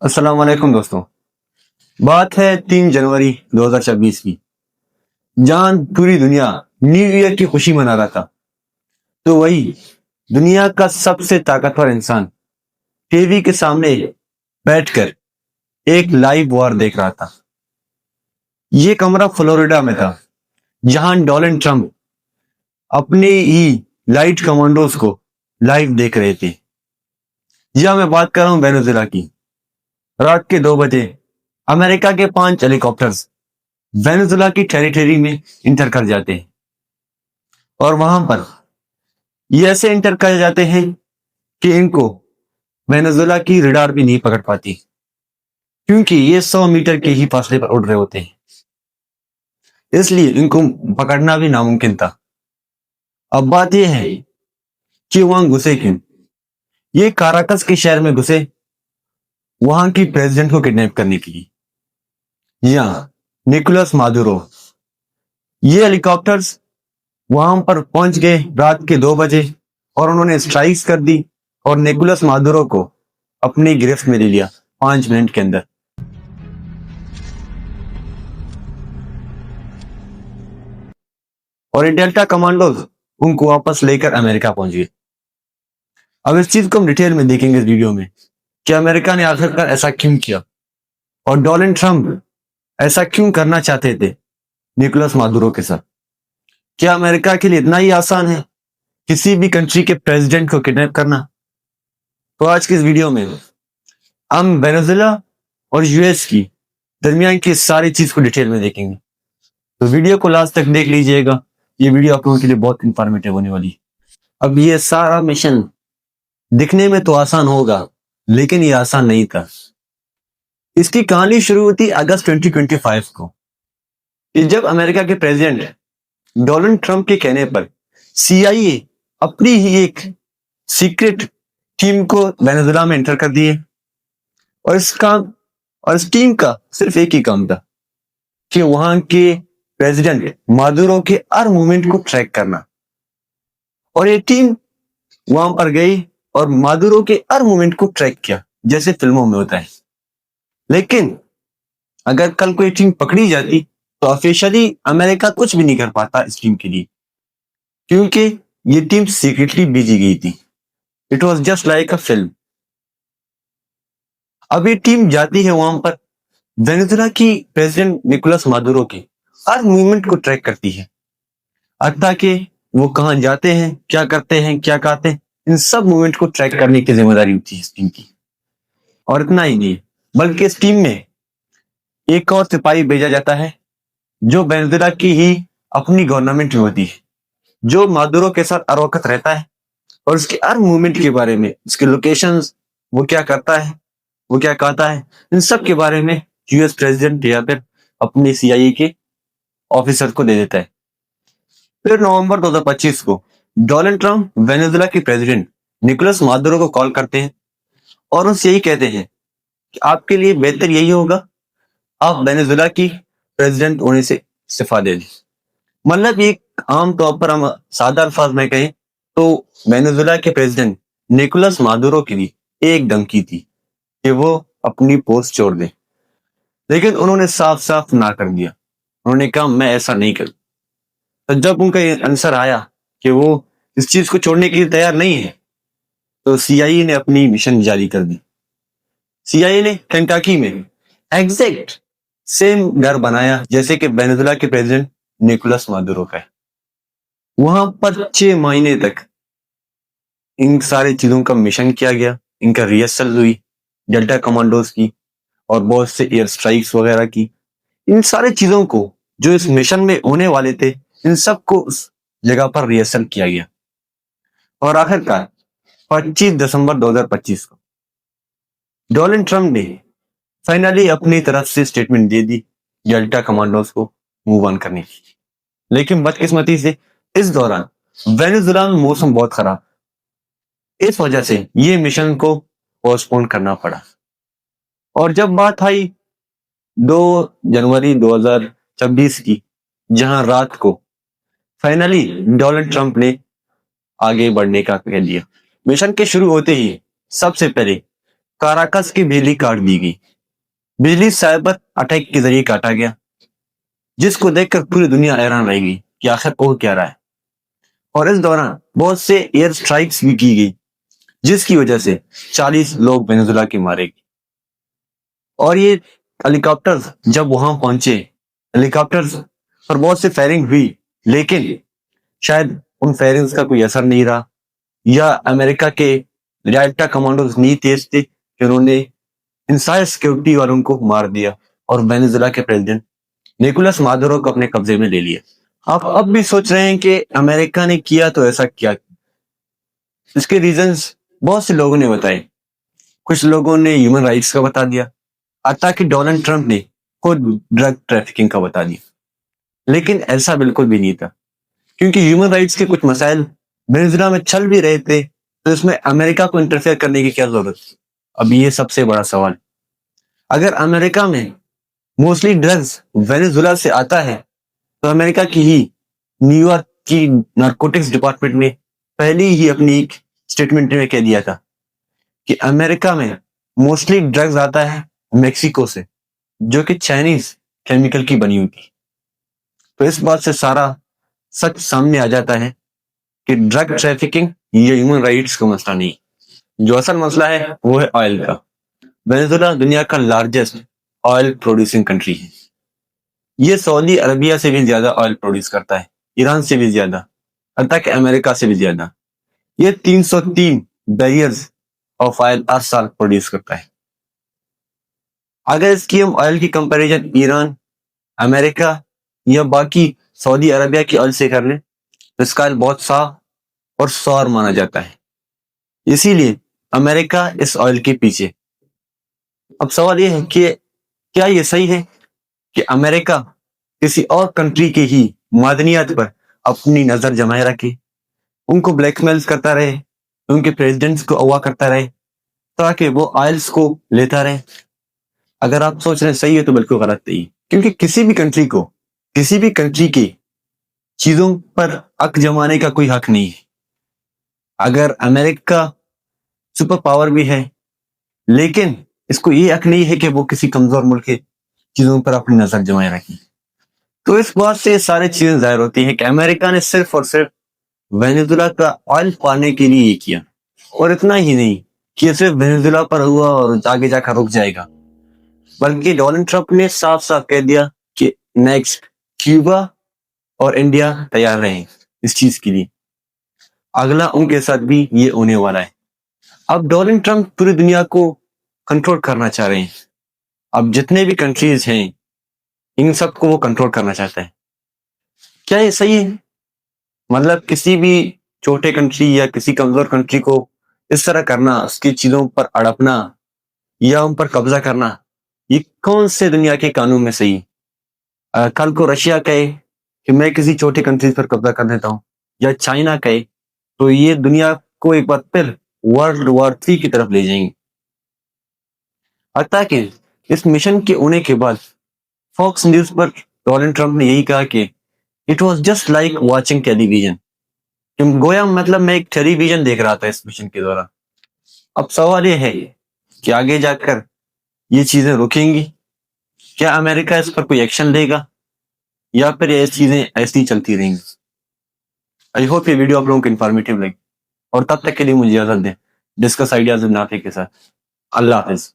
अस्सलाम वालेकुम दोस्तों। बात है 3 जनवरी 2026 की, जहां पूरी दुनिया न्यू ईयर की खुशी मना रहा था। तो वही दुनिया का सबसे ताकतवर इंसान टीवी के सामने बैठकर एक लाइव वॉर देख रहा था। ये कमरा फ्लोरिडा में था, जहां डोनाल्ड ट्रंप अपने ही लाइट कमांडोज को लाइव देख रहे थे। यह मैं बात कर रहा हूं वेनेजुएला की। रात के 2 बजे अमेरिका के 5 हेलीकॉप्टर्स वेनेजुएला की टेरिटरी में इंटर कर जाते हैं और वहां पर ये ऐसे इंटर कर जाते हैं कि इनको वेनेजुएला की रडार भी नहीं पकड़ पाती, क्योंकि ये 100 मीटर के ही फासले पर उड़ रहे होते हैं, इसलिए इनको पकड़ना भी नामुमकिन था। अब बात यह है कि वहां घुसे क्यों। ये काराकस के शहर में घुसे वहां की प्रेसिडेंट को किडनैप करने के लिए। यहाँ निकोलस मादुरो, ये हेलीकॉप्टर्स वहां पर पहुंच गए रात के 2 बजे और उन्होंने स्ट्राइक्स कर दी और निकोलस मादुरो को अपनी गिरफ्त में ले लिया 5 मिनट के अंदर। और ये डेल्टा कमांडोज उनको वापस लेकर अमेरिका पहुंच गए। अब इस चीज को हम डिटेल में देखेंगे इस वीडियो में कि अमेरिका ने आखिरकार ऐसा क्यों किया और डोनाल्ड ट्रंप ऐसा क्यों करना चाहते थे निकोलस मादुरो के साथ। क्या अमेरिका के लिए इतना ही आसान है किसी भी कंट्री के प्रेसिडेंट को किडनैप करना? तो आज के इस वीडियो में हम वेनेजुएला और यूएस की दरमियान की सारी चीज को डिटेल में देखेंगे, तो वीडियो को लास्ट तक देख लीजिएगा। ये वीडियो आप लोगों के लिए बहुत इंफॉर्मेटिव होने वाली है। अब ये सारा मिशन दिखने में तो आसान होगा, लेकिन ये आसान नहीं था। इसकी कहानी शुरू हुई थी अगस्त 2025 को, कि जब अमेरिका के प्रेसिडेंट डोनाल्ड ट्रंप के कहने पर CIA अपनी ही एक सीक्रेट टीम को वेनेजुएला में एंटर कर दिए। और इस टीम का सिर्फ एक ही काम था कि वहां के प्रेसिडेंट मादुरो के हर मूवमेंट को ट्रैक करना। और ये टीम वहां पर गई और मादुरो के हर मूवमेंट को ट्रैक किया, जैसे फिल्मों में होता है। लेकिन अगर कल कोई टीम पकड़ी जाती तो ऑफिशियली अमेरिका कुछ भी नहीं कर पाता इस टीम के लिए, क्योंकि ये टीम सीक्रेटली भेजी गई थी। It was just like a film. अब ये टीम जाती है वहां पर, वेनेजुएला की प्रेसिडेंट निकोलस मादुरो की हर मूवमेंट को ट्रैक करती है, ताकि वो कहां जाते हैं, क्या करते हैं, क्या कहते हैं, इन सब मूवमेंट को ट्रैक करने की जिम्मेदारी होती है इस टीम की। और इतना ही नहीं, बल्कि इस टीम में एक और सिपाही भेजा जाता है जो वेनेजुएला की ही अपनी गवर्नमेंट में होती है, जो मादुरो के साथ हर वक्त रहता है और उसके हर मूवमेंट के बारे में, उसके लोकेशंस, वो क्या करता है, वो क्या कहता है, इन सब के बारे में यूएस प्रेसिडेंट या फिर अपने CIA के ऑफिसर को दे देता है। फिर नवंबर 2025 को डोनाल्ड ट्रंप वेनेजुएला के प्रेसिडेंट निकोलस मादुरो को कॉल करते हैं और उनसे यही कहते हैं कि आपके लिए बेहतर यही होगा आप वेनेजुएला की प्रेसिडेंट होने से इस्तीफा दे दें। मतलब एक आम तौर पर हम सादा अल्फाज में कहें तो वेनेजुएला के प्रेसिडेंट निकोलस मादुरो के लिए एक धमकी थी कि वो अपनी पोस्ट छोड़ दें, लेकिन उन्होंने साफ साफ ना कर दिया। उन्होंने कहा मैं ऐसा नहीं करूं। तो जब उनका ये आंसर आया कि वो इस चीज को छोड़ने के लिए तैयार नहीं है, तो CIA ने अपनी मिशन जारी कर दी। CIA ने केंटाकी में एग्जैक्ट सेम घर बनाया जैसे कि वेनेजुएला के प्रेसिडेंट निकोलस मादुरो का है। वहां पर 6 महीने तक इन सारी चीजों का मिशन किया गया, इनका रिहर्सल हुई डेल्टा कमांडोज की और बहुत से एयर स्ट्राइक्स वगैरह की। इन सारी चीजों को जो इस मिशन में होने वाले थे, इन सब को उस जगह पर रिहर्सल किया गया। और आखिरकार 25 दिसंबर 2025 को डोनाल्ड ट्रंप ने फाइनली अपनी तरफ से स्टेटमेंट दे दी डेल्टा कमांडोज को मूव ऑन करने की। लेकिन बदकिस्मती से इस दौरान वेनेजुएला में मौसम बहुत खराब, इस वजह से ये मिशन को पोस्टपोन करना पड़ा। और जब बात आई 2 जनवरी 2026 की, जहां रात को फाइनली डोनाल्ड ट्रंप ने आगे बढ़ने का कह दिया। मिशन के शुरू होते ही सबसे पहले काराकस की बिजली काट दी गई। बिजली साइबर अटैक के जरिए काटा गया, जिसको देखकर पूरी दुनिया हैरान रह गई कि आखिर हो क्या रहा है। और इस दौरान बहुत से एयर स्ट्राइक्स भी की गई, जिसकी वजह से 40 लोग वेनेजुला के मारे गए। और ये हेलीकॉप्टर्स जब वहां पहुंचे, हेलीकॉप्टर्स पर बहुत से फायरिंग हुई, लेकिन शायद उन फायरिंग्स का कोई असर नहीं रहा, या अमेरिका के डेल्टा कमांडोज नहीं तेज थे कि उन्होंने इन सारे सिक्योरिटी वालों को मार दिया और वेनेजुला के प्रेसिडेंट निकोलस मादुरो को अपने कब्जे में ले लिया। आप अब भी सोच रहे हैं कि अमेरिका ने किया तो ऐसा क्या? इसके रीजंस बहुत से लोगों ने बताए। कुछ लोगों ने ह्यूमन राइट्स का बता दिया, हत्ता कि डोनाल्ड ट्रंप ने खुद ड्रग ट्रैफिकिंग का बता दिया। लेकिन ऐसा बिल्कुल भी नहीं था, क्योंकि ह्यूमन राइट्स के कुछ मसाइल वेनेजुला में चल भी रहे थे, तो इसमें अमेरिका को इंटरफेयर करने की क्या जरूरत? अब ये सबसे बड़ा सवाल। अगर अमेरिका में मोस्टली ड्रग्स वेनेजुला से आता है, तो अमेरिका की ही न्यूयॉर्क की नारकोटिक्स डिपार्टमेंट ने पहले ही अपनी एक स्टेटमेंट में कह दिया था कि अमेरिका में मोस्टली ड्रग्स आता है मेक्सिको से, जो कि चाइनीज केमिकल की बनी हुई थी। तो इस बात से सारा सच सामने आ जाता है कि ड्रग ट्रैफिकिंग ये ह्यूमन राइट्स का मसला नहीं, जो असल मसला है वो है ऑयल का। वेनेजुला दुनिया का लार्जेस्ट ऑयल प्रोड्यूसिंग कंट्री है। ये सऊदी अरबिया से भी ज्यादा ऑयल प्रोड्यूस करता है, ईरान से भी ज्यादा, हत्ता कि अमेरिका से भी ज्यादा। ये 303 बैरियर्स ऑफ ऑयल हर साल प्रोड्यूस करता है। अगर इसकी हम ऑयल की कंपैरिजन ईरान, अमेरिका या बाकी सऊदी अरबिया की ऑयल से कर लें, तो इसका ऑयल बहुत साफ और सौर माना जाता है। इसीलिए अमेरिका इस ऑयल के पीछे। अब सवाल यह है कि क्या ये सही है कि अमेरिका किसी और कंट्री के ही मादनियात पर अपनी नजर जमाए रखे, उनको ब्लैकमेल करता रहे, उनके प्रेसिडेंट्स को अगवा करता रहे, ताकि वो ऑयल्स को लेता रहे? अगर आप सोच रहे हैं सही है, तो बिल्कुल गलत नहीं, क्योंकि किसी भी कंट्री को किसी भी कंट्री की चीजों पर हक जमाने का कोई हक नहीं है। अगर अमेरिका सुपर पावर भी है, लेकिन इसको ये हक नहीं है कि वो किसी कमजोर मुल्क के चीजों पर अपनी नजर जमाए रखे। तो इस बात से सारी चीजें जाहिर होती हैं कि अमेरिका ने सिर्फ और सिर्फ वेनेजुला का ऑयल पाने के लिए ये किया, और इतना ही नहीं कि ये सिर्फ वेनेजुला पर हुआ और आगे जाकर रुक जाएगा, बल्कि डोनाल्ड ट्रंप ने साफ साफ कह दिया कि नेक्स्ट क्यूबा और इंडिया तैयार रहे इस चीज के लिए। अगला उनके साथ भी ये होने वाला है। अब डोनाल्ड ट्रंप पूरी दुनिया को कंट्रोल करना चाह रहे हैं। अब जितने भी कंट्रीज हैं, इन सबको वो कंट्रोल करना चाहता है। क्या ये सही है? मतलब किसी भी छोटे कंट्री या किसी कमजोर कंट्री को इस तरह करना, उसकी चीजों पर अड़पना या उन पर कब्जा करना, ये कौन से दुनिया के कानून में सही? कल को रशिया कहे कि मैं किसी छोटी कंट्री पर कब्जा कर देता हूं, या चाइना कहे, तो ये दुनिया को एक बार फिर वर्ल्ड वॉर 3 की तरफ ले जाएंगे। हत्ता कि इस मिशन के होने के बाद फॉक्स न्यूज पर डोनाल्ड ट्रंप ने यही कहा कि it was just like watching television. गोया मतलब मैं एक टेलीविजन देख रहा था इस मिशन के दौरान। अब सवाल यह है कि आगे जाकर ये चीजें रुकेंगी? क्या अमेरिका इस पर कोई एक्शन लेगा, या फिर ये चीजें ऐसी चलती रहेंगी? आई होप ये वीडियो आप लोगों को इन्फॉर्मेटिव लगी, और तब तक के लिए मुझे इजाजत दें डिस्कस आइडियाज नाफे के साथ। अल्लाह हाफिज।